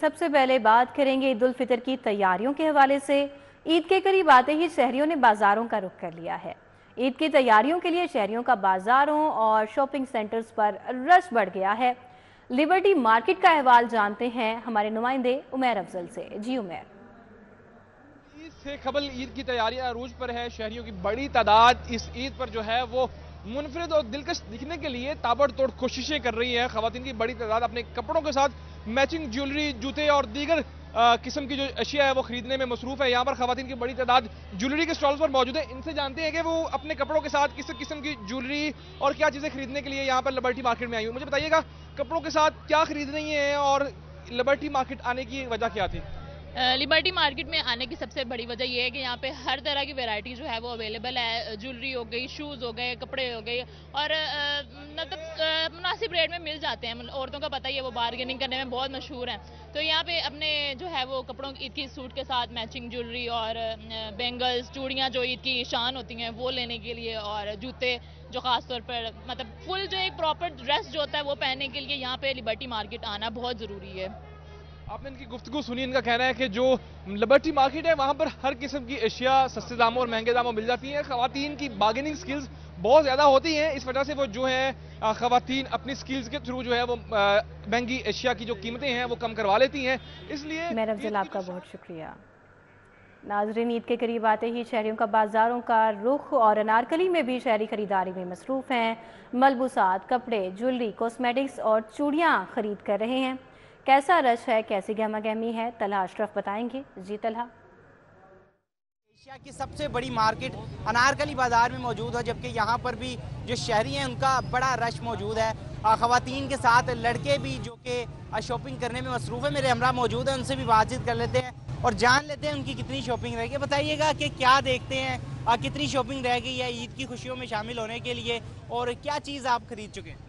سب سے پہلے بات کریں گے عید الفطر کی تیاریوں کے حوالے سے۔ عید کے قریب آتے ہی شہریوں نے بازاروں کا رخ کر لیا ہے۔ عید کی تیاریوں کے لیے شہریوں کا بازاروں اور شاپنگ سینٹرز پر رش بڑھ گیا ہے۔ لبرٹی مارکیٹ کا احوال جانتے ہیں ہمارے نمائندے عمیر افضل سے۔ جی عمیر۔ عید سے قبل عید کی تیاریاں عروج پر ہے۔ شہریوں کی بڑی تعداد اس عید پر جو ہے وہ منفرد اور دلکش دکھنے کے لیے تابڑ توڑ کوششیں کر رہی ہیں۔ خواتین کی بڑی تعداد اپنے کپڑوں کے ساتھ میچنگ جیولری، جوتے اور دیگر قسم کی جو اشیاء ہے وہ خریدنے میں مصروف ہے۔ یہاں پر خواتین کی بڑی تعداد جیولری کے سٹالز پر موجود ہے۔ ان سے جانتے ہیں کہ وہ اپنے کپڑوں کے ساتھ کس قسم کی جیولری اور کیا چیزیں خریدنے کے لیے یہاں پر لبرٹی مارکیٹ میں آئی ہوں۔ مجھے بتائیے گا کپڑوں کے ساتھ کیا خرید رہی ہیں اور لبرٹی مارکیٹ آنے کی وجہ کیا تھی؟ لبرٹی مارکیٹ میں آنے کی سب سے بڑی وجہ یہ ہے کہ یہاں پہ ہر طرح کی ویرائٹی جو ہے وہ اویلیبل ہے۔ جیولری ہو گئی، شوز ہو گئے، کپڑے ہو گئے اور مطلب مناسب ریٹ میں مل جاتے ہیں۔ عورتوں کا پتہ ہی ہے وہ بارگیننگ کرنے میں بہت مشہور ہیں، تو یہاں پہ اپنے جو ہے وہ کپڑوں عید کی سوٹ کے ساتھ میچنگ جیولری اور بینگلز، چوڑیاں جو عید کی شان ہوتی ہیں وہ لینے کے لیے، اور جوتے جو خاص طور پر مطلب فل جو ایک پراپر ڈریس جو ہوتا ہے وہ پہننے کے لیے یہاں پہ لبرٹی مارکیٹ آنا بہت ضروری ہے۔ آپ نے ان کی گفتگو سنی، ان کا کہنا ہے کہ جو لبرٹی مارکیٹ ہے وہاں پر ہر قسم کی اشیاء سستے داموں اور مہنگے داموں مل جاتی ہیں۔ خواتین کی بارگیننگ سکلز بہت زیادہ ہوتی ہیں، اس وجہ سے وہ جو ہے خواتین اپنی سکلز کے تھرو جو ہے وہ مہنگی اشیاء کی جو قیمتیں ہیں وہ کم کروا لیتی ہیں۔ اس لیے عمیر افضل آپ کا بہت شکریہ۔ ناظرین، عید کے قریب آتے ہی شہریوں کا بازاروں کا رخ اور انارکلی میں بھی شہری خریداری میں مصروف ہیں۔ ملبوسات، کپڑے، جیولری، کاسمیٹکس اور چوڑیاں خرید کر رہے ہیں۔ کیسا رش ہے، کیسی گہما گہمی ہے، طلحہ اشرف بتائیں گے۔ جی طلحہ۔ ایشیا کی سب سے بڑی مارکیٹ انارکلی بازار میں موجود ہے، جبکہ یہاں پر بھی جو شہری ہیں ان کا بڑا رش موجود ہے۔ خواتین کے ساتھ لڑکے بھی جو کہ شاپنگ کرنے میں مصروف ہے میرے ہمراہ موجود ہیں، ان سے بھی بات چیت کر لیتے ہیں اور جان لیتے ہیں ان کی کتنی شاپنگ رہ گئی۔ بتائیے گا کہ کیا دیکھتے ہیں، کتنی شاپنگ رہ گئی ہے عید کی خوشیوں میں شامل ہونے کے لیے اور کیا چیز آپ خرید چکے ہیں؟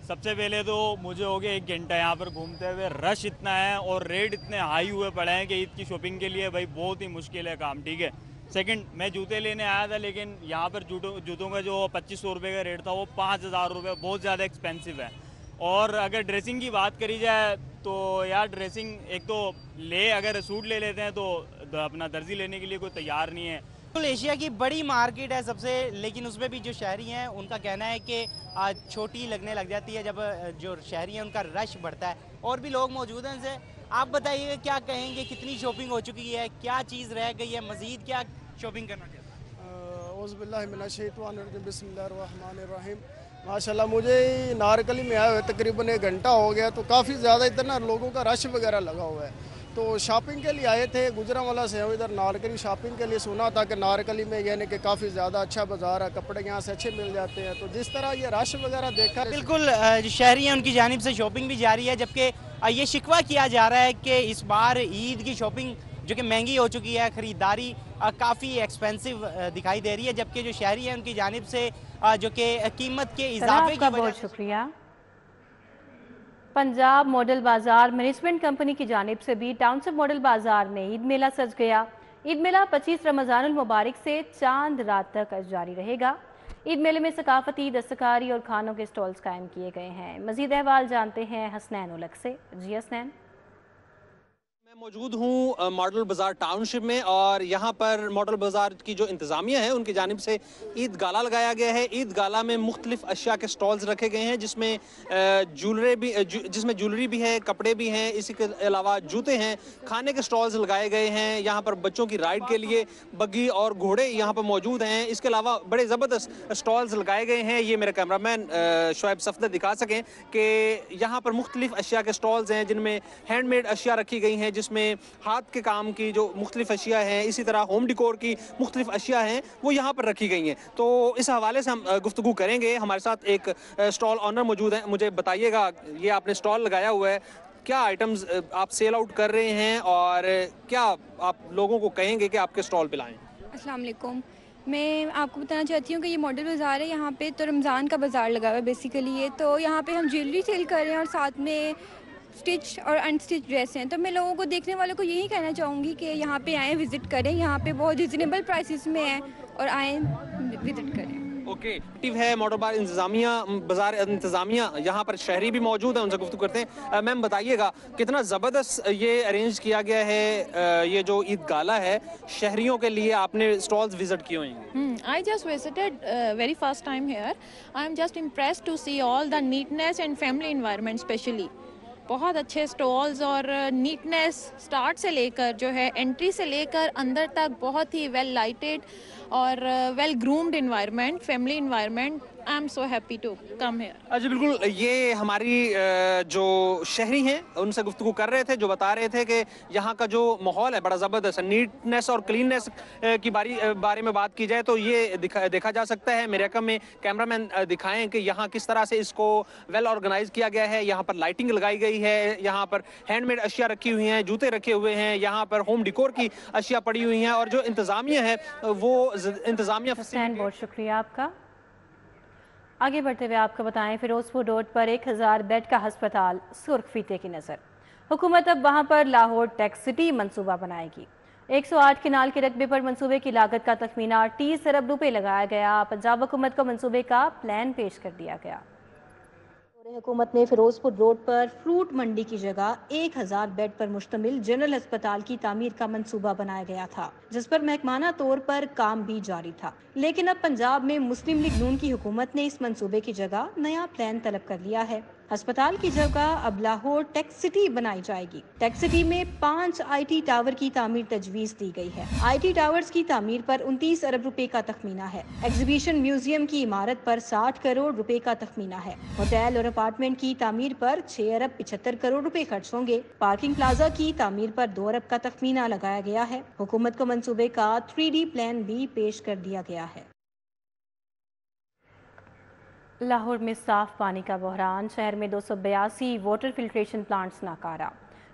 سب سے پہلے تو مجھے ہو گیا 1 گھنٹہ یہاں پر گھومتے ہوئے، رش اتنا ہے اور ریٹ اتنے ہائی ہوئے پڑے ہیں کہ عید کی شاپنگ کے لیے بھائی بہت ہی مشکل ہے کام، ٹھیک ہے۔ سیکنڈ، میں جوتے لینے آیا تھا لیکن یہاں پر جوتوں کا جو 2500 روپے کا ریٹ تھا وہ 5000 روپے، بہت زیادہ ایکسپینسو ہے۔ اور اگر ڈریسنگ کی بات کری جائے تو یار ڈریسنگ ایک تو اگر سوٹ لے لیتے ہیں تو اپنا درزی لینے کے لیے کوئی تیار نہیں ہے۔ ایشیا کی بڑی مارکیٹ ہے سب سے، لیکن اس میں بھی جو شہری ہیں ان کا کہنا ہے کہ چھوٹی لگنے لگ جاتی ہے جب جو شہری ہیں ان کا رش بڑھتا ہے۔ اور بھی لوگ موجود ہیں ان سے، آپ بتائیے کیا کہیں گے، کتنی شاپنگ ہو چکی ہے، کیا چیز رہ گئی ہے، مزید کیا شاپنگ کرنا چاہتے ہیں؟ اعوذ باللہ من الشیطان الرجیم، بسم اللہ الرحمن الرحیم۔ ماشاءاللہ مجھے نارکلی میں آئے ہوئے تقریباً 1 گھنٹہ ہو گیا، تو کافی زیادہ ادھر نا لوگوں کا رش وغیرہ لگا ہوا ہے، تو شاپنگ کے لیے آئے تھے گجرانوالہ سے ہم ادھر نارکلی شاپنگ کے لیے۔ سنا تھا کہ نارکلی میں یعنی کہ کافی زیادہ اچھا بازار ہے، کپڑے یہاں سے اچھے مل جاتے ہیں، تو جس طرح یہ رش وغیرہ دیکھا بالکل جو شہری ہیں ان کی جانب سے شاپنگ بھی جاری ہے، جبکہ یہ شکوہ کیا جا رہا ہے کہ اس بار عید کی شاپنگ جو کہ مہنگی ہو چکی ہے، خریداری کافی ایکسپینسو دکھائی دے رہی ہے، جبکہ جو شہری ہیں ان کی جانب سے جو کہ قیمت کے اضافے کی وجہ بہت شکریہ۔ پنجاب ماڈل بازار مینجمنٹ کمپنی کی جانب سے بھی ٹاؤن شپ ماڈل بازار میں عید میلہ سج گیا۔ عید میلہ 25 رمضان المبارک سے چاند رات تک جاری رہے گا۔ عید میلے میں ثقافتی، دستکاری اور کھانوں کے سٹالز قائم کیے گئے ہیں۔ مزید احوال جانتے ہیں حسنین اولک سے۔ جی حسنین۔ میں موجود ہوں ماڈل بازار ٹاؤن شپ میں، اور یہاں پر ماڈل بازار کی جو انتظامیہ ہے ان کی جانب سے عید گالا لگایا گیا ہے۔ عید گالا میں مختلف اشیاء کے سٹالز رکھے گئے ہیں جس میں جیولری بھی ہے، کپڑے بھی ہیں، اسی کے علاوہ جوتے ہیں، کھانے کے سٹالز لگائے گئے ہیں۔ یہاں پر بچوں کی رائڈ کے لیے بگی اور گھوڑے یہاں پر موجود ہیں۔ اس کے علاوہ بڑے زبردست سٹالز لگائے گئے ہیں۔ یہ میرے کیمرہ مین شعیب صفدر دکھا سکیں کہ یہاں پر مختلف اشیاء کے سٹالز ہیں جن میں ہینڈ میڈ اشیاء رکھی گئی ہیں، جس میں ہاتھ کے کام کی جو مختلف اشیاء ہیں، اسی طرح ہوم ڈیکور کی مختلف اشیاء ہیں وہ یہاں پر رکھی گئی ہیں۔ تو اس حوالے سے ہم گفتگو کریں گے۔ ہمارے ساتھ ایک سٹال آنر موجود ہیں۔ مجھے بتائیے گا، یہ آپ نے سٹال لگایا ہوا ہے، کیا آئٹمز آپ سیل آؤٹ کر رہے ہیں اور کیا آپ لوگوں کو کہیں گے کہ آپ کے سٹال پہ لائیں؟ السلام علیکم، میں آپ کو بتانا چاہتی ہوں کہ یہ ماڈل بازار ہے، یہاں پہ تو رمضان کا بازار لگا ہوا ہے بیسیکلی یہ، تو یہاں پہ ہم جیولری سیل کر رہے ہیں اور ساتھ میں سٹچ اور ان سٹچ ڈریس ہیں۔ تو میں لوگوں کو، دیکھنے والوں کو یہی کہنا چاہوں گی کہ یہاں پہ آئیں، وزٹ کریں، یہاں پہ بہت ریزنیبل پرائسز میں ہیں اور آئیں وزٹ کریں۔ ओके, एक्टिव है मोटर बार इंतजामिया, बाजार इंतजामिया, यहाँ पर शहरी भी मौजूद है, उनसे गुफ्तगू करते हैं। मैम बताइएगा कितना ज़बरदस्त ये अरेंज किया गया है, ये जो ईद गाला है शहरियों के लिए, आपने स्टॉल्स विजिट किए होंगे? I just visited very first time here. I am just impressed to see all the neatness and family environment especially. बहुत अच्छे स्टॉल्स और नीटनेस स्टार्ट से लेकर जो है एंट्री से लेकर अंदर तक बहुत ही वेल लाइटेड और well groomed environment, family environment. I am so happy to come here. अच्छा, बिल्कुल, ये हमारी जो शहरी हैं उनसे गुफ्तगू कर रहे थे, जो बता रहे थे कि यहाँ का जो माहौल है बड़ा ज़बरदस्त है। नीटनेस और क्लीननेस की बारे में बात की जाए तो ये देखा जा सकता है। मेरे रकम में कैमरामैन दिखाएं कि यहाँ किस तरह से इसको वेल ऑर्गेनाइज किया गया है। यहाँ पर लाइटिंग लगाई गई है, यहाँ पर हैंडमेड अशिया रखी हुई हैं, जूते रखे हुए हैं, यहाँ पर होम डिकोर की अशिया पड़ी हुई हैं, और जो इंतज़ामिया है वो इंतज़ामिया। बहुत शुक्रिया आपका। आगे बढ़ते हुए आपको बताएं, फिरोजपुर रोड पर 1000 बेड का अस्पताल सुर्ख फीते की नज़र। हुकूमत अब वहां पर लाहौर टेक सिटी मंसूबा बनाएगी। 108 किनाल के रकबे पर मंसूबे की लागत का तखमीना 30 अरब रुपए लगाया गया। पंजाब हुकूमत को मंसूबे का प्लान पेश कर दिया गया। हुकूमत ने फिरोजपुर रोड पर फ्रूट मंडी की जगह 1000 बेड पर मुश्तमिल जनरल अस्पताल की तामीर का मंसूबा बनाया गया था, जिस पर महकमाना तौर पर काम भी जारी था। लेकिन अब पंजाब में मुस्लिम लीग नून की हुकूमत ने इस मंसूबे की जगह नया प्लान तलब कर लिया है। अस्पताल की जगह अब लाहौर टेक सिटी बनाई जाएगी। टेक सिटी में 5 IT टावर की तामीर तजवीज दी गई है। IT टावर्स की तामीर पर 29 अरब रुपए का तखमीना है। एग्जीबिशन म्यूजियम की इमारत पर 60 करोड़ रुपए का तखमीना है। होटल और अपार्टमेंट की तामीर पर 6 अरब 75 करोड़ रुपए खर्च होंगे। पार्किंग प्लाजा की तामीर पर 2 अरब का तखमीना लगाया गया है। हुकूमत को मंसूबे का 3D प्लान भी पेश कर दिया गया है। लाहौर में साफ पानी का बहरान, शहर में 282 वाटर फिल्ट्रेशन प्लांट्स नाकारा।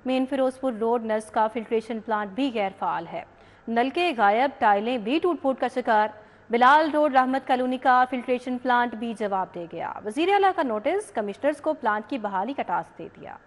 मेन फिरोजपुर रोड नर्स का फिल्ट्रेशन प्लांट भी गैर फाल है। नलके गायब, टाइलें भी टूट फूट का शिकार। बिलाल रोड रहमत कॉलोनी का फिल्ट्रेशन प्लांट भी जवाब दे गया। वज़ीर आला का नोटिस, कमिश्नर्स को प्लांट की बहाली का टास्क दे दिया।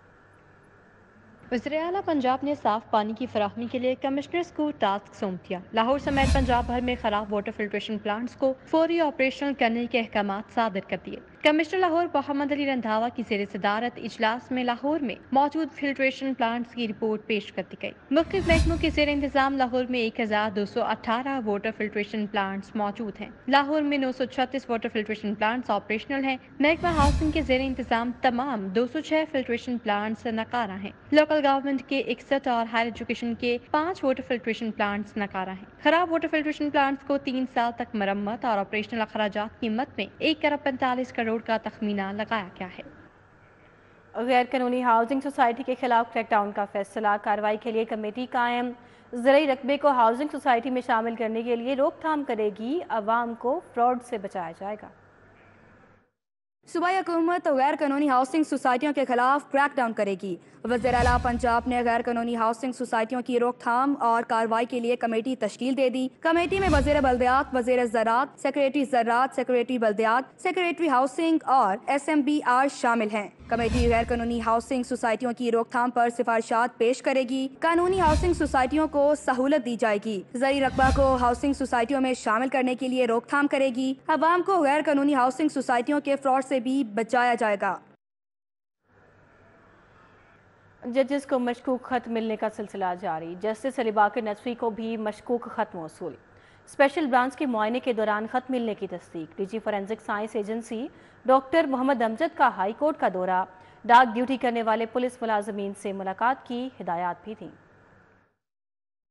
वज़ीर आला पंजाब ने साफ पानी की फराहमी के लिए कमिश्नर्स को टास्क सौंप दिया। लाहौर समेत पंजाब भर में खराब वाटर फिल्ट्रेशन प्लांट्स को फौरी ऑपरेशनल करने के अहकामात सादर कर दिए। कमिश्नर लाहौर मोहम्मद अली रंधावा की ज़ेर सदारत इजलास में लाहौर में मौजूद फिल्ट्रेशन प्लांट्स की रिपोर्ट पेश कर दी गई। मुख्तलिफ महकमों के ज़ेर इंतजाम लाहौर में 1218 वाटर फिल्ट्रेशन प्लांट्स मौजूद हैं। लाहौर में 936 वाटर फिल्ट्रेशन प्लांट्स ऑपरेशनल हैं। महकमा हाउसिंग के ज़ेर इंतजाम तमाम 206 फिल्ट्रेशन प्लांट्स नकारा हैं। लोकल गवर्नमेंट के 61 और हायर एजुकेशन के 5 वाटर फिल्ट्रेशन प्लांट्स नकारा हैं। खराब वाटर फिल्ट्रेशन प्लांट्स को 3 साल तक मरम्मत और ऑपरेशनल अखराजात की कीमत में 1 अरब 45 करोड़ का तखमीना लगाया गया है। गैर कानूनी हाउसिंग सोसाइटी के खिलाफ क्रैकडाउन का फैसला, कार्रवाई के लिए कमेटी कायम। ज़राई रकबे को हाउसिंग सोसाइटी में शामिल करने के लिए रोकथाम करेगी। अवाम को फ्रॉड से बचाया जाएगा। सूबाई हुकूमत गैर कानूनी हाउसिंग सोसाइटियों के खिलाफ क्रैकडाउन करेगी। वज़ीर आला पंजाब ने गैर कानूनी हाउसिंग सोसाइटियों की रोकथाम और कार्रवाई के लिए कमेटी तश्कील दे दी। कमेटी में वज़ीर बल्दियात, वज़ीर ज़राअत, सेक्रेटरी ज़राअत, सेक्रेटरी बल्दियात, सेक्रेटरी हाउसिंग और SMBR शामिल हैं। कमेटी गैर कानूनी हाउसिंग सोसाइटियों की रोकथाम पर सिफारिशात पेश करेगी। कानूनी हाउसिंग सोसाइटियों को सहूलत दी जाएगी। ज़रूरी रकबा को हाउसिंग सोसाइटियों में शामिल करने के लिए रोकथाम करेगी। अवाम को गैर कानूनी हाउसिंग सोसाइटियों के फ्रॉड से भी बचाया जाएगा। जजेस को मशकूक खत मिलने का सिलसिला जारी। जस्टिस अली बाकर नजफी को भी मशकूक खत मौसूल। स्पेशल ब्रांच के मुआयने के दौरान खत मिलने की तस्दीक। DG forensic science agency doctor Mohammad Amjad का हाई कोर्ट का दौरा। डाक ड्यूटी करने वाले पुलिस मुलाजमीन से मुलाकात की हिदायत भी थी।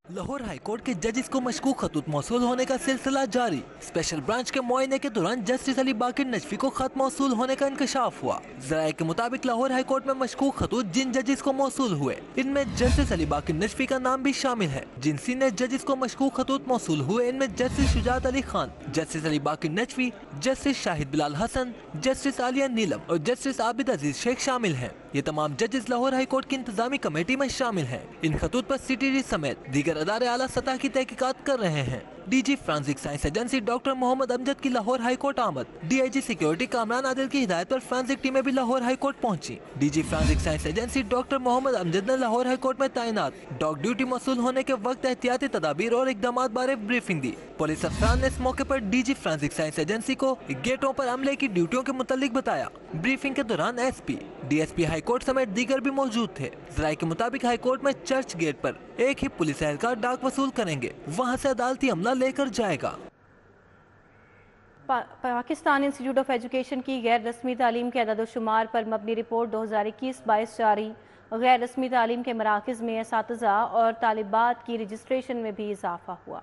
लाहौर हाई कोर्ट के जजेस को मशकूक खतूत मौसूल होने का सिलसिला जारी। स्पेशल ब्रांच के मुआयने के दौरान जस्टिस अली बाकर नजफी को खत मौसूल होने का इंकशाफ हुआ। ज़राए के मुताबिक लाहौर हाई कोर्ट में मशकूक खतूत जिन जजेस को मौसूल हुए इनमें जस्टिस अली बाकर नजफी का नाम भी शामिल है। जिन सीनियर जजेस को मशकूक खतूत मौसूल हुए इनमें जस्टिस शुजात अली खान, जस्टिस अली बाकर नजफी, जस्टिस शाहिद बिलाल हसन, जस्टिस आलिया नीलम और जस्टिस आबिद अजीज शेख शामिल हैं। ये तमाम जजेस लाहौर हाई कोर्ट की इंतजामी कमेटी में शामिल हैं। इन खतूत पर CTD समेत दीगर अदारे आला सतह की तहकीकात कर रहे हैं। DG forensic science agency doctor Mohammad Amjad की लाहौर हाई कोर्ट आमद। डीआईजी सिक्योरिटी कामरान आदिल की हिदायत पर फ्रांसिक टीमें भी लाहौर हाई कोर्ट पहुंची। DG forensic science agency doctor Mohammad Amjad ने लाहौर हाई कोर्ट में तैनात डॉग ड्यूटी मौसूल होने के वक्त एहतियाती तदाबीर और इकदाम बारे ब्रीफिंग दी। पुलिस अफसरान ने इस मौके पर डीजी फ्रांसिक साइंस एजेंसी को गेटों पर अमले की ड्यूटियों के मुतालिक बताया। ब्रीफिंग के दौरान एसपी, डीएसपी हाई कोर्ट समेत दीगर भी मौजूद थे। जराये के मुताबिक हाई कोर्ट में चर्च गेट पर एक ही पुलिस एहलकार डाक वसूल करेंगे, वहां से अदालती अमला लेकर जाएगा। पाकिस्तान इंस्टीट्यूट ऑफ एजुकेशन की गैर रस्मी तालीम के अदद-ओ-शुमार पर मबनी रिपोर्ट 2021-22 जारी। गैर रस्मी तालीम के मराकज़ में असातिज़ा और तालिबात की रजिस्ट्रेशन में भी इजाफा हुआ।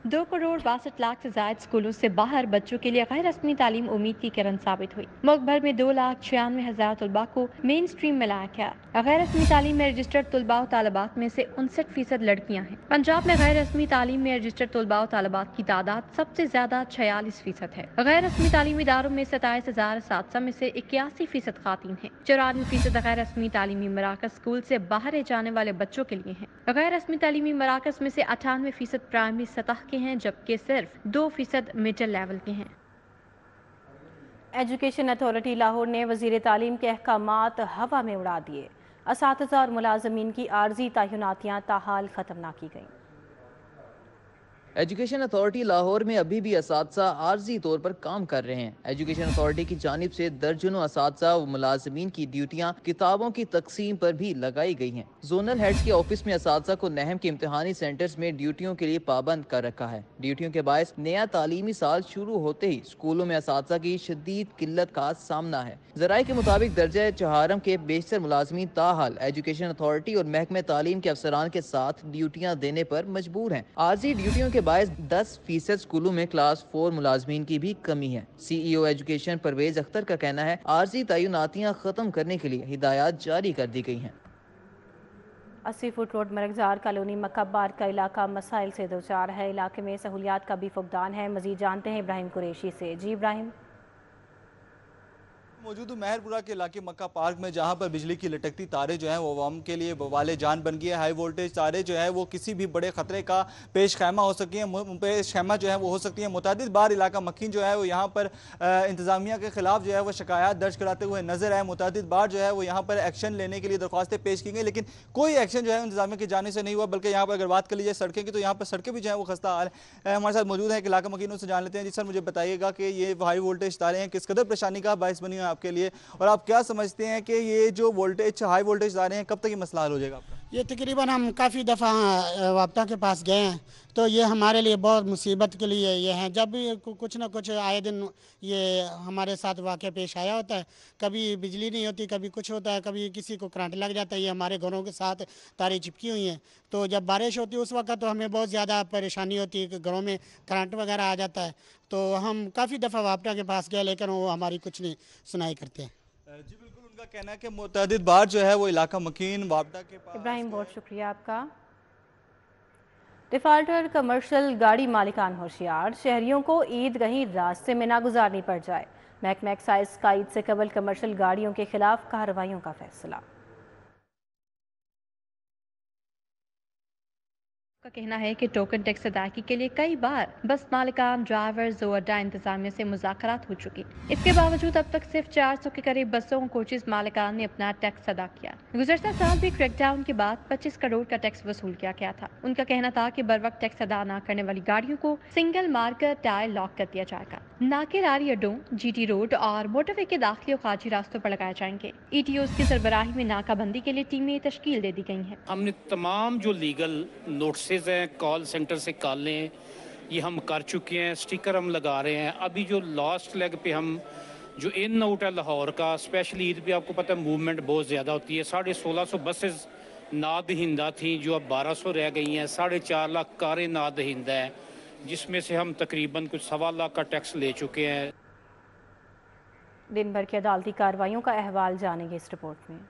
2 करोड़ 62 लाख से ज़ायद स्कूलों से बाहर बच्चों के लिए गैर रस्मी तालीम उम्मीद की किरण साबित हुई। मुल्क भर में 2,96,000 तलबा को मेन स्ट्रीम में लाया गया। गैर रस्मी तालीम में रजिस्टर्ड तलबा और तालिबात में से 59% लड़कियां हैं। पंजाब में गैर रस्मी तालीम में रजिस्टर्ड तलबा और तालिबात की तादाद सबसे ज्यादा 46% है। गैर रस्मी तालीमी इदारों में 27,000 असातिज़ा में से 81% खातीन है। 94% गैर रस्मी तालीमी मराकज़ स्कूल से बाहर जाने वाले बच्चों के लिए हैं। गैर रस्मी तालीमी मराकज़ में से 98% प्राइमरी सतह हैं, जबकि सिर्फ 2% मिडिल लेवल के हैं। एजुकेशन अथॉरिटी लाहौर ने वजीर तालीम के अहकामात हवा में उड़ा दिए। असातिज़ा और मुलाजमीन की आर्जी तयनातियाँ ताहाल ख़त्म ना की गईं। एजुकेशन अथॉरिटी लाहौर में अभी भी असातिज़ा आर्जी तौर पर काम कर रहे हैं। एजुकेशन अथॉरिटी की जानिब से दर्जनों असातिज़ा व मुलाजमीन की ड्यूटियाँ किताबों की तकसीम पर भी लगाई गई हैं। जोनल हेड्स के ऑफिस में असातिज़ा को नहम के इम्तिहानी सेंटर्स में ड्यूटियों के लिए पाबंद कर रखा है। ड्यूटियों के बायस नया तालीमी साल शुरू होते ही स्कूलों में असातिज़ा की शदीद किल्लत का सामना है। ज़राए के मुताबिक दर्जा चहारम के बेशतर मुलाजमीन ताहाल एजुकेशन अथॉरिटी और महकमे तालीम के अफसरान के साथ ड्यूटियाँ देने पर मजबूर हैं। आर्जी ड्यूटियों के बायस 10% स्कूलों में क्लास 4 मुलाजमीन की भी कमी है। CEO एजुकेशन परवेज अख्तर का कहना है आर्जी तयनातियाँ खत्म करने के लिए हिदायत जारी कर दी गई हैं। 80 फुट रोड मरगजार कॉलोनी मकब्बार का इलाका मसाइल से दो चार है। इलाके में सहूलियात का भी फुकदान है। मजीद जानते हैं इब्राहिम कुरैशी से। जी इब्राहिम। मौजूद हूँ मेहरपुरा के इलाके मक्का पार्क में, जहाँ पर बिजली की लटकती तारें जो हैं वो आवाम के लिए बवाले जान बन गई है। हाई वोल्टेज तारें जो है वो किसी भी बड़े खतरे का पेश खैमा हो सकती हैं, पेश खैमा जो है वो हो सकती है। मुतअद्दिद बार इलाका मक्खीन जो है वो यहाँ पर इंतजामिया के खिलाफ जो है वो शिकायत दर्ज कराते हुए नजर आए। मुतअद्दिद बार जो है वो यहाँ पर एक्शन लेने के लिए दरख्वास्तें पेश की गई, लेकिन कोई एक्शन जो है इंतजामिया की जाने से नहीं हुआ। बल्कि यहाँ पर अगर बात कर लीजिए सड़कें की, तो यहाँ पर सड़कें भी जो है वो खस्ता हाल है। हमारे साथ मौजूद है कि इलाका मकीनों से जान लेते हैं। जी सर, मुझे बताइएगा कि ये हाई वोल्टेज तारें हैं किस कदर परेशानी का बायस बनी है आपके लिए, और आप क्या समझते हैं कि ये जो वोल्टेज हाई वोल्टेज तारें हैं कब तक ये मसला हल हो जाएगा आपका? ये तकरीबन हम काफ़ी दफ़ा वाप्ता के पास गए हैं, तो ये हमारे लिए बहुत मुसीबत के लिए ये हैं। जब भी कुछ ना कुछ आए दिन ये हमारे साथ वाक़या पेश आया होता है। कभी बिजली नहीं होती, कभी कुछ होता है, कभी किसी को करंट लग जाता है। ये हमारे घरों के साथ तारें चिपकी हुई हैं, तो जब बारिश होती है उस वक्त तो हमें बहुत ज़्यादा परेशानी होती है कि घरों में करंट वगैरह आ जाता है। तो हम काफ़ी दफ़ा वाप्ता के पास गए, लेकिन वो हमारी कुछ नहीं सुनाई करते हैं। जी बिल्कुल, उनका कहना है कि मुतअद्दिद बार जो है वो इलाका मकीन वापडा के पास। इब्राहिम, बहुत शुक्रिया आपका। डिफाल्टर कमर्शियल गाड़ी मालिकान होशियार, शहरियों को ईद कहीं रास्ते में ना गुजारनी पड़ जाए। महकमा एक्साइज का ईद से कबल कमर्शियल गाड़ियों के खिलाफ कार्रवाइयों का फैसला। का कहना है कि टोकन टैक्स अदायगी के लिए कई बार बस मालिकान, ड्राइवर्स और अड्डा इंतजामिया से मुज़ाकरात हो चुकी। इसके बावजूद अब तक सिर्फ 400 के करीब बसों और कोचेज मालिकान ने अपना टैक्स अदा किया। गुज़श्ता साल भी क्रैकडाउन के बाद 25 करोड़ का टैक्स वसूल किया गया था। उनका कहना था कि बर वक्त टैक्स अदा न करने वाली गाड़ियों को सिंगल मार्कर टायर लॉक कर दिया जाएगा। नाकेदारी अड्डों, GT रोड और मोटरवे के दाखिली और खारजी रास्तों पर लगाए जाएंगे। ETOs की सरबराही में नाकाबंदी के लिए टीमें तश्कील दे दी गई हैं। हमने तमाम जो लीगल नोटिस हैं कॉल सेंटर से कॉलें ये हम कर चुके हैं, स्टिकर हम लगा रहे हैं। अभी जो लास्ट लेग पे हम जो इन आउट है लाहौर का, स्पेशली ईद पे आपको पता है मूवमेंट बहुत ज़्यादा होती है। 1650 बसेस नादहिंदा थी जो अब 1200 रह गई हैं। 4.5 लाख कारें नादहिंदा हैं, जिसमें से हम तकरीबन कुछ 1.25 लाख का टैक्स ले चुके हैं। दिन भर की अदालती कार्रवाइयों का अहवाल जानेंगे इस रिपोर्ट में।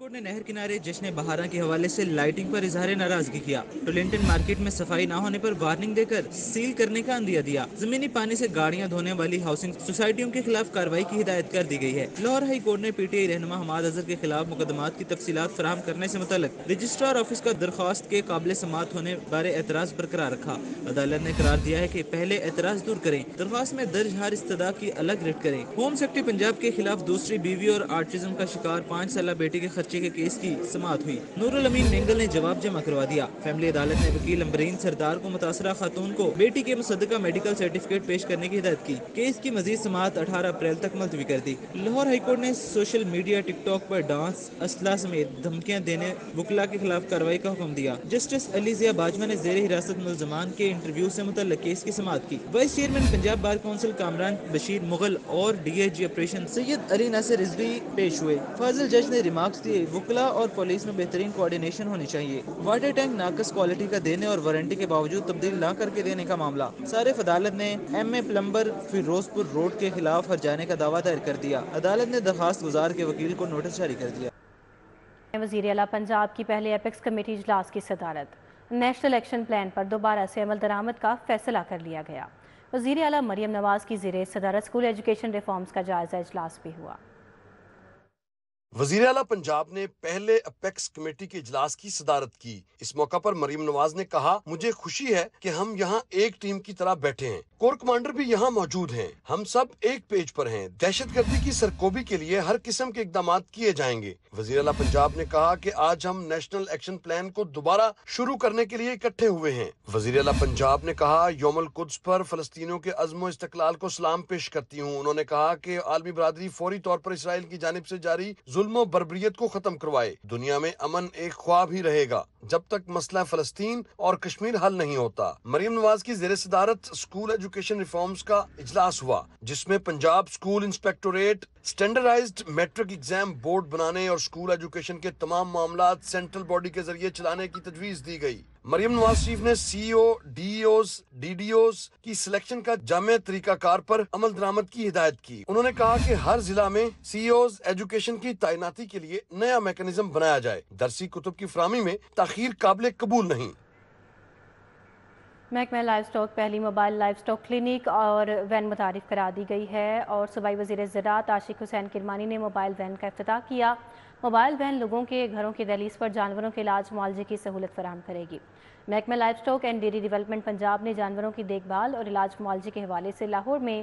کورٹ نے نہر کنارے جشن بہارا کے حوالے سے لائٹنگ پر اظہار ناراضگی کیا۔ ٹولنٹن مارکیٹ میں صفائی نہ ہونے پر وارننگ دے کر سیل کرنے کا عندیہ دیا۔ زمینی پانی سے گاڑیاں دھونے والی ہاؤسنگ سوسائٹیوں کے خلاف کارروائی کی ہدایت کر دی گئی ہے۔ لاہور ہائی کورٹ نے پی ٹی آئی رہنما حماد اظہر کے خلاف مقدمات کی تفصیلات فراہم کرنے سے متعلق رجسٹرار آفس کا درخواست کے قابل سماعت ہونے بارے اعتراض برقرار رکھا۔ عدالت نے قرار دیا ہے کہ پہلے اعتراض دور کریں، درخواست میں درج ہر استدعا کی الگ ریٹ کریں۔ ہوم سیکرٹری پنجاب کے خلاف دوسری بیوی اور آٹزم کا شکار 5 سالہ بیٹے کے خرچے کے کیس کی سماعت ہوئی۔ نور الامین نینگل نے جواب جمع کروا دیا۔ فیملی عدالت نے وکیل امبرین سردار کو متاثرہ خاتون کو بیٹی کے مصدقہ میڈیکل سرٹیفکیٹ پیش کرنے کی ہدایت کی۔ کیس کی مزید سماعت 18 اپریل تک ملتوی کر دی۔ لاہور ہائی کورٹ نے سوشل میڈیا ٹک ٹاک پر ڈانس، اسلحہ سمیت دھمکیاں دینے وکلاء کے خلاف کارروائی کا حکم دیا۔ جسٹس علی ضیاء باجوہ نے زیر حراست ملزمان کے انٹرویو سے متعلق کیس کی سماعت کی۔ Vice chairman Punjab bar council Kamran Bashir Mughal اور ڈی آئی جی آپریشن سید علی ناصر رضوی پیش ہوئے۔ فاضل جج نے ریمارکس دیے، وکلاء اور پولیس میں بہترین کوارڈینیشن ہونی چاہیے۔ واٹر ٹینک ناقص کوالٹی کا دینے اور وارنٹی کے باوجود تبدیل نہ کر کے دینے کا معاملہ۔ صارف عدالت نے ایم اے پلمبر فیروز پور روڈ کے خلاف ہرجانے کا دعویٰ دائر کر دیا۔ عدالت نے درخواست گزار کے وکیل کو نوٹس جاری کر دیا۔ وزیر اعلیٰ پنجاب کی پہلے ایپیکس کمیٹی اجلاس کی صدارت۔ نیشنل ایکشن پلان پر دوبارہ سے عمل درآمد کا فیصلہ کر لیا گیا۔ وزیر اعلیٰ مریم نواز کی زیر صدارت اسکول ایجوکیشن ریفارمز کا جائزہ اجلاس بھی ہوا۔ وزیر اعلیٰ پنجاب نے پہلے اپیکس کمیٹی کے اجلاس کی صدارت کی۔ اس موقع پر مریم نواز نے کہا، مجھے خوشی ہے کہ ہم یہاں ایک ٹیم کی طرح بیٹھے ہیں، کور کمانڈر بھی یہاں موجود ہیں، ہم سب ایک پیج پر ہیں، دہشت گردی کی سرکوبی کے لیے ہر قسم کے اقدامات کیے جائیں گے۔ وزیر اعلیٰ پنجاب نے کہا کہ آج ہم نیشنل ایکشن پلان کو دوبارہ شروع کرنے کے لیے اکٹھے ہوئے ہیں۔ وزیر اعلیٰ پنجاب نے کہا، یوم القدس پر فلسطینیوں کے عزم و استقلال کو سلام پیش کرتی ہوں۔ انہوں نے کہا کہ عالمی برادری فوری طور پر اسرائیل کی جانب سے جاری ظلم و بربریت کو ختم کروائے۔ دنیا میں امن ایک خواب ہی رہے گا جب تک مسئلہ فلسطین اور کشمیر حل نہیں ہوتا۔ مریم نواز کی زیر صدارت اسکول ایجوکیشن ریفارمز کا اجلاس ہوا، جس میں Punjab school inspectorate, standardized matric exam board بنانے اور اسکول ایجوکیشن کے تمام معاملات سینٹرل باڈی کے ذریعے چلانے کی تجویز دی گئی۔ مریم نواز شریف نے C O, D Os, D D Os کی سلیکشن کا جامع طریقہ کار پر عمل درآمد کی ہدایت کی۔ انہوں نے کہا کہ ہر ضلع میں سی اوز ایجوکیشن کی تعیناتی کے لیے نیا میکانزم بنایا جائے۔ درسی کتب کی فراہمی میں تاخیر قابل قبول نہیں۔ محکمہ لائف سٹاک پہلی موبائل لائف سٹاک کلینک اور وین متعارف کرا دی گئی ہے اور صوبائی وزیر زراعت عاشق حسین کرمانی نے موبائل وین کا افتتاح کیا۔ موبائل وین لوگوں کے گھروں کی دہلیز پر جانوروں کے علاج معالجے کی سہولت فراہم کرے گی۔ محکمہ life stock and dairy development Punjab نے جانوروں کی دیکھ بھال اور علاج معالجے کے حوالے سے لاہور میں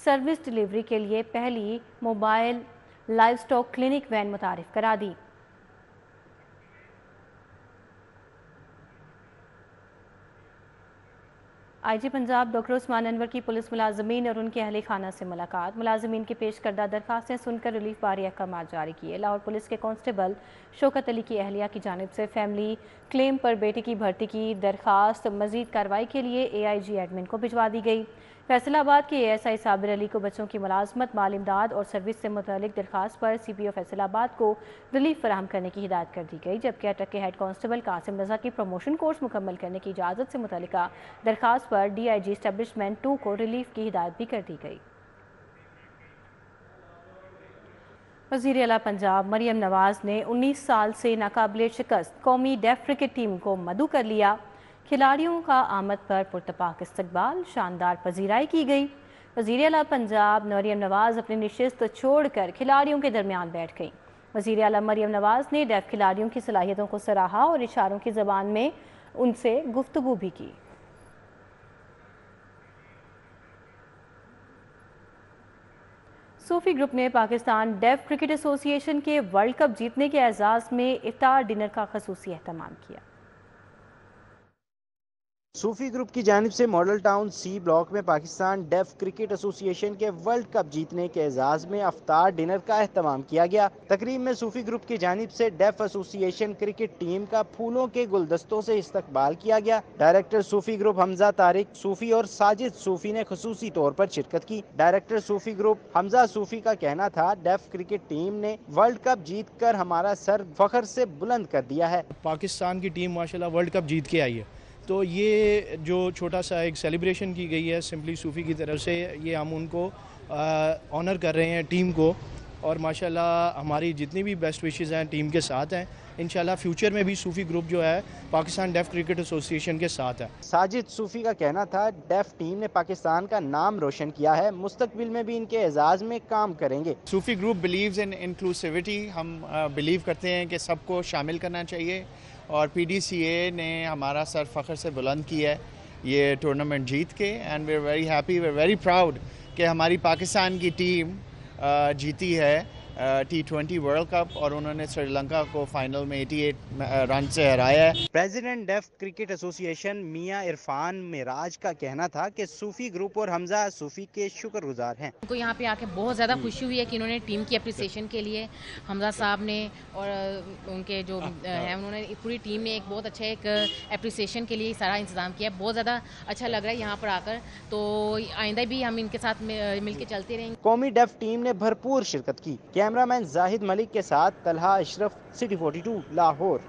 سروس ڈیلیوری کے لیے پہلی mobile life stock clinic when متعارف کرا دی۔ آئی جی پنجاب ڈاکٹر عثمان انور کی پولیس ملازمین اور ان کے اہل خانہ سے ملاقات۔ ملازمین کی پیش کردہ درخواستیں سن کر ریلیف باری احکامات جاری کیے۔ لاہور پولیس کے کانسٹیبل شوکت علی کی اہلیہ کی جانب سے فیملی کلیم پر بیٹی کی بھرتی کی درخواست مزید کارروائی کے لیے اے آئی جی ایڈمن کو بھجوا دی گئی۔ فیصل آباد کے اے ایس آئی صابر علی کو بچوں کی ملازمت، مال امداد اور سروس سے متعلق درخواست پر سی پی او فیصل آباد کو ریلیف فراہم کرنے کی ہدایت کر دی گئی، جبکہ اٹک کے ہیڈ کانسٹیبل قاسم رضا کی پروموشن کورس مکمل کرنے کی اجازت سے متعلقہ درخواست پر ڈی آئی جی اسٹیبلشمنٹ 2 کو ریلیف کی ہدایت بھی کر دی گئی۔ وزیر اعلیٰ پنجاب مریم نواز نے 19 سال سے ناقابل شکست قومی ڈیف کرکٹ ٹیم کو مدعو کر لیا۔ کھلاڑیوں کا آمد پر پرتپاک استقبال، شاندار پذیرائی کی گئی۔ وزیر اعلیٰ پنجاب مریم نواز اپنی نشست چھوڑ کر کھلاڑیوں کے درمیان بیٹھ گئیں۔ وزیر اعلیٰ مریم نواز نے ڈیف کھلاڑیوں کی صلاحیتوں کو سراہا اور اشاروں کی زبان میں ان سے گفتگو بھی کی۔ صوفی گروپ نے پاکستان ڈیف کرکٹ ایسوسی ایشن کے ورلڈ کپ جیتنے کے اعزاز میں افطار ڈنر کا خصوصی اہتمام کیا۔ صوفی گروپ کی جانب سے ماڈل ٹاؤن سی بلاک میں پاکستان ڈیف کرکٹ ایسوسی ایشن کے ورلڈ کپ جیتنے کے اعزاز میں افطار ڈنر کا اہتمام کیا گیا۔ تقریب میں صوفی گروپ کی جانب سے ڈیف ایسوسی ایشن کرکٹ ٹیم کا پھولوں کے گلدستوں سے استقبال کیا گیا۔ ڈائریکٹر صوفی گروپ حمزہ طارق صوفی اور ساجد صوفی نے خصوصی طور پر شرکت کی۔ ڈائریکٹر صوفی گروپ حمزہ صوفی کا کہنا تھا، ڈیف کرکٹ ٹیم نے ورلڈ کپ جیت کر ہمارا سر فخر سے بلند کر دیا ہے۔ پاکستان کی ٹیم ماشاءاللہ ورلڈ کپ جیت کے آئی ہے، تو یہ جو چھوٹا سا ایک سیلیبریشن کی گئی ہے سمپلی صوفی کی طرف سے، یہ ہم ان کو آنر کر رہے ہیں ٹیم کو، اور माशाल्लाह हमारी जितनी भी बेस्ट विशेज़ हैं टीम के साथ हैं। इंशाल्लाह फ्यूचर में भी सूफ़ी ग्रुप जो है पाकिस्तान डेफ क्रिकेट एसोसिएशन के साथ है। साजिद सूफ़ी का कहना था डेफ टीम ने पाकिस्तान का नाम रोशन किया है, मुस्तकबिल में भी इनके एजाज़ में काम करेंगे। सूफ़ी ग्रुप बिलीव्स इन इंक्लूसिविटी, हम बिलीव करते हैं कि सबको शामिल करना चाहिए और PDCA ने हमारा सर फ़ख्र से बुलंद किया है ये टूर्नामेंट जीत के, and we are very happy, we are very proud कि हमारी पाकिस्तान की टीम जीती है T20 वर्ल्ड कप और उन्होंने श्रीलंका को फाइनल में 88 रन से हराया है। प्रेसिडेंट डेफ क्रिकेट एसोसिएशन मियां इरफान मिराज का कहना था कि सूफ़ी ग्रुप और हमजा सूफ़ी के शुक्रगुजार हैं। उनको यहाँ पे आके बहुत ज़्यादा खुशी हुई है कि इन्होंने टीम की अप्रिसिएशन के लिए हमजा साहब ने और उनके जो हैं उन्होंने पूरी टीम ने एक बहुत अच्छा एक अप्रिसिएशन के लिए सारा इंतजाम किया। बहुत ज़्यादा अच्छा लग रहा है यहाँ पर आकर, तो आइंदा भी हम इनके साथ मिल के चलते रहेंगे। कौमी डेफ टीम ने भरपूर शिरकत की। कैमरामैन जाहिद मलिक के साथ Talha Ashraf, city 42 Lahore.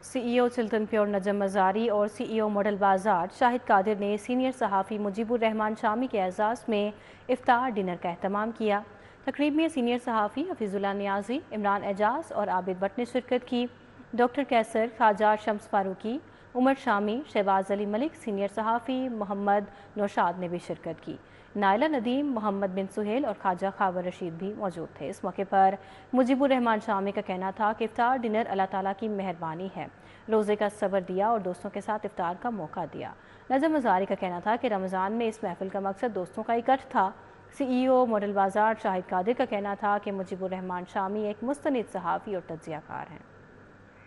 CEO Chiltan pure Najam Mazari और CEO मॉडल बाजार शाहिद कादिर ने सीनियर सहाफ़ी मुजीबुर रहमान शामी के एजाज़ में इफ्तार डिनर का एहतमाम किया। तकरीब में सीनियर सहाफ़ी हफीजुल्लाह नियाजी, इमरान एजाज और आबिद भट्ट ने शिरकत की। डॉक्टर कैसर, ख्वाजा शम्स फारूकी, उमर शामी, शहबाज अली मलिक, सीनियर सहाफ़ी मोहम्मद नौशाद ने भी शिरकत की। नाइला नदीम, मोहम्मद बिन सुहेल और ख्वाजा खावर रशीद भी मौजूद थे। इस मौके पर मुजीबुर रहमान शामी का कहना था कि इफ्तार डिनर अल्लाह ताला की मेहरबानी है, रोज़े का सब्र दिया और दोस्तों के साथ इफ्तार का मौका दिया। नजम मज़ारी का कहना था कि रमज़ान में इस महफिल का मकसद दोस्तों का इकट्ठ था। CEO मॉडल बाजार शाहिद कादिर का कहना था कि मुजीबुर रहमान शामी एक मुस्तनिद सहाफ़ी और तज्ज़ियाकार हैं।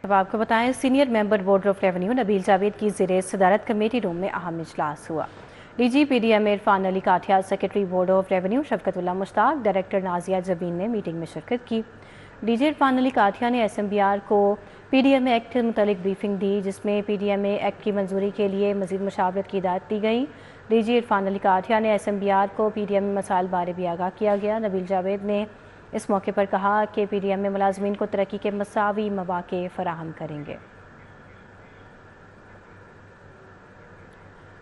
अब आपको बताएं, senior member board of revenue Nabeel Javed की ज़ेरे सदारत कमेटी रूम में अहम इजलास हुआ। DG PDM Irfan Ali Kathia, secretary board of revenue Shafqatullah Mushtaq, director Nazia Jabeen ने मीटिंग में शिरकत की। DG इरफान अली काठिया ने SMBR को PDMA एक्ट के मुतालिक ब्रीफिंग दी, जिसमें PDMA एक्ट की मंजूरी के लिए मज़ीद मुशावरत की हिदायत दी गई। DG इरफान अली काठिया ने SMBR को PDMA मसाइल बारे भी आगाह किया गया। नबील जावेद ने इस मौके पर कहा कि PDMA मुलाजमीन को तरक्की के मसावी मौके फराहम करेंगे।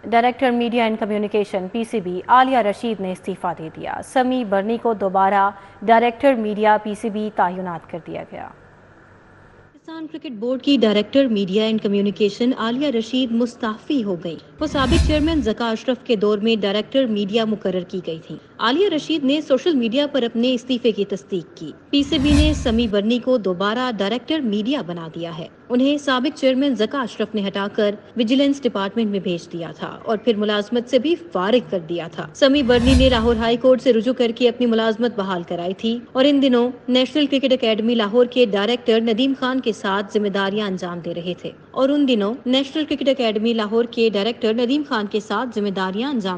Director media and communication PCB Alia Rashid ने इस्तीफ़ा दे दिया। समी बर्नी को दोबारा डायरेक्टर मीडिया PCB तैनात कर दिया गया। पाकिस्तान क्रिकेट बोर्ड की director media and communication Alia Rashid Mustafi हो गई। वो साबिक चेयरमैन ज़का अशरफ के दौर में डायरेक्टर मीडिया मुकर्रर की गई थी। आलिया रशीद ने सोशल मीडिया पर अपने इस्तीफे की तस्दीक की। PCB ने समी बर्नी को दोबारा डायरेक्टर मीडिया बना दिया है। उन्हें साबिक चेयरमैन ज़का अशरफ ने हटाकर विजिलेंस डिपार्टमेंट में भेज दिया था और फिर मुलाजमत से भी फारिग कर दिया था। समी बर्नी ने लाहौर हाई कोर्ट से रुजू करके अपनी मुलाजमत बहाल कराई थी और इन दिनों नेशनल क्रिकेट अकेडमी लाहौर के डायरेक्टर नदीम खान के साथ जिम्मेदारियां अंजाम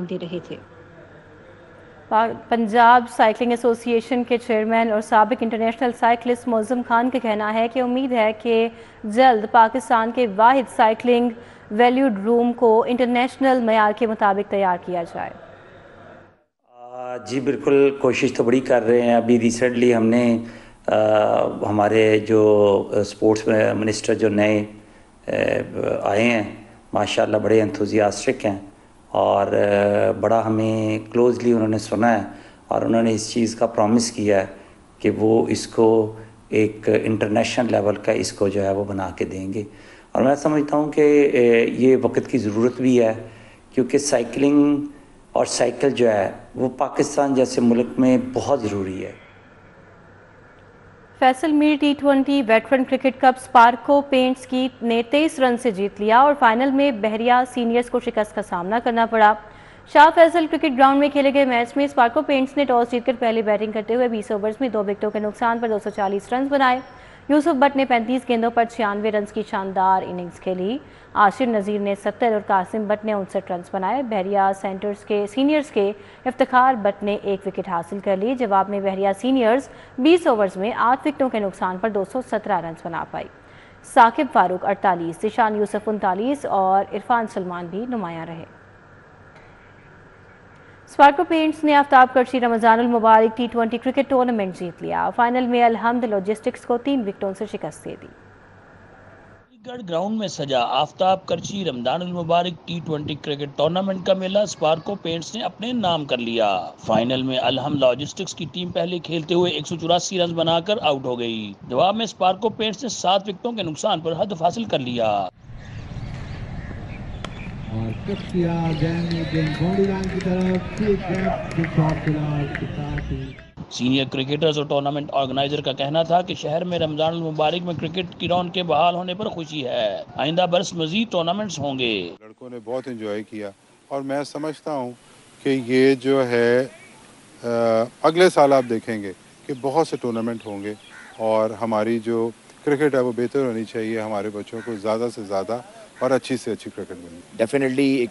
दे रहे थे पंजाब साइकिलिंग एसोसिएशन के चेयरमैन और साबिक इंटरनेशनल साइकिलिस्ट मौज़म खान का कहना है कि उम्मीद है कि जल्द पाकिस्तान के वाहिद साइकिलिंग वैल्यूड रूम को इंटरनेशनल मयार के मुताबिक तैयार किया जाए। जी बिल्कुल, कोशिश तो बड़ी कर रहे हैं। अभी रिसेंटली हमने हमारे जो स्पोर्ट्स मिनिस्टर जो नए आए हैं माशाल्लाह बड़े एंथुजियास्टिक हैं और बड़ा हमें क्लोजली उन्होंने सुना है और उन्होंने इस चीज़ का प्रॉमिस किया है कि वो इसको एक इंटरनेशनल लेवल का इसको जो है वो बना के देंगे। और मैं समझता हूँ कि ये वक्त की ज़रूरत भी है, क्योंकि साइकिलिंग और साइकिल जो है वो पाकिस्तान जैसे मुल्क में बहुत ज़रूरी है। Faisal Mir T20 veteran cricket cup Sparco paints की ने 23 रन से जीत लिया और फाइनल में बहरिया सीनियर्स को शिकस्त का सामना करना पड़ा। शाह फैसल क्रिकेट ग्राउंड में खेले गए मैच में स्पार्को पेंट्स ने टॉस जीतकर पहले बैटिंग करते हुए 20 ओवर्स में 2 विकेटों के नुकसान पर 240 रन बनाए। यूसुफ भट्ट ने 35 गेंदों पर 96 रन की शानदार इनिंग्स खेली। आशिर नज़ीर ने 70 और कासिम भट्ट ने 59 रन बनाए। बहरिया सीनियर्स के इफ्तिखार भट्ट ने 1 विकेट हासिल कर ली। जवाब में बहरिया सीनियर्स 20 ओवर्स में 8 विकेटों के नुकसान पर 217 रन बना पाई। साकिब फारूक 48, जिशान यूसुफ 39 और इरफान सलमान भी नुमायां रहे। स्पार्को पेंट्स ने आफ्ताब कर्शी रमज़ानुल मुबारक T20 क्रिकेट टूर्नामेंट जीत लिया। फाइनल में अलहम्द लॉजिस्टिक्स को 3 विकेटों से शिकस्त दे दी। گڑھ گراؤنڈ میں سجا آفتاب کرچی رمضان المبارک T20 کرکٹ ٹورنامنٹ کا میلہ اسپارکو پینٹس نے اپنے نام کر لیا۔ فائنل میں الہم لاجسٹکس کی ٹیم پہلے کھیلتے ہوئے 184 رنز بنا کر آؤٹ ہو گئی۔ جواب میں اسپارکو پینٹس نے 7 وکٹوں کے نقصان پر ہدف حاصل کر لیا۔ سینئر کرکٹرز اور ٹورنامنٹ آرگنائزر کا کہنا تھا کہ شہر میں رمضان المبارک میں کرکٹ کی رونق کے بحال ہونے پر خوشی ہے۔ آئندہ برس مزید ٹورنامنٹس ہوں گے۔ لڑکوں نے بہت انجوائے کیا اور میں سمجھتا ہوں کہ یہ جو ہے اگلے سال آپ دیکھیں گے کہ بہت سے ٹورنامنٹ ہوں گے اور ہماری جو کرکٹ ہے وہ بہتر ہونی چاہیے۔ ہمارے بچوں کو زیادہ سے زیادہ اور اچھی سے اچھی کرکٹ ملے۔ ڈیفینیٹلی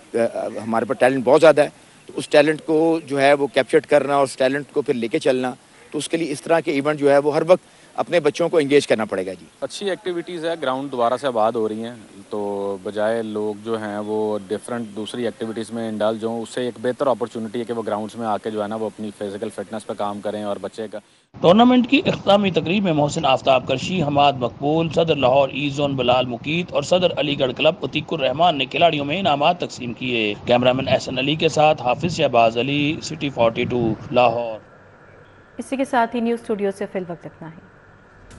ہمارے پاس ٹیلنٹ بہت زیادہ ہے، تو اس ٹیلنٹ کو جو ہے وہ کیپچر کرنا اور اس ٹیلنٹ کو پھر لے کے چلنا، تو اس کے لیے اس طرح کے ایونٹ جو ہے وہ ہر وقت اپنے بچوں کو انگیج کرنا پڑے گا۔ جی اچھی ایکٹیویٹیز ہے، گراؤنڈ دوبارہ سے آباد ہو رہی ہیں، تو بجائے لوگ جو ہیں وہ ڈفرینٹ دوسری ایکٹیویٹیز میں انڈلج ہوں، اس سے ایک بہتر اپرچونٹی ہے کہ وہ گراؤنڈز میں آ کے جو ہے نا وہ اپنی فزیکل فٹنس پہ کام کریں اور بچے کا۔ ٹورنامنٹ کی اختتامی تقریب میں محسن آفتاب کرشی، حماد مقبول، صدر لاہور ایسٹ زون بلال مقیت اور صدر علی گڑھ کلب عتیق الرحمان نے کھلاڑیوں میں انعامات تقسیم کیے۔ کیمرامین احسن علی کے ساتھ حافظ شہباز علی، سٹی 42 لاہور۔ اسی کے ساتھ ہی نیوز اسٹوڈیو سے فی الوقت اتنا ہے۔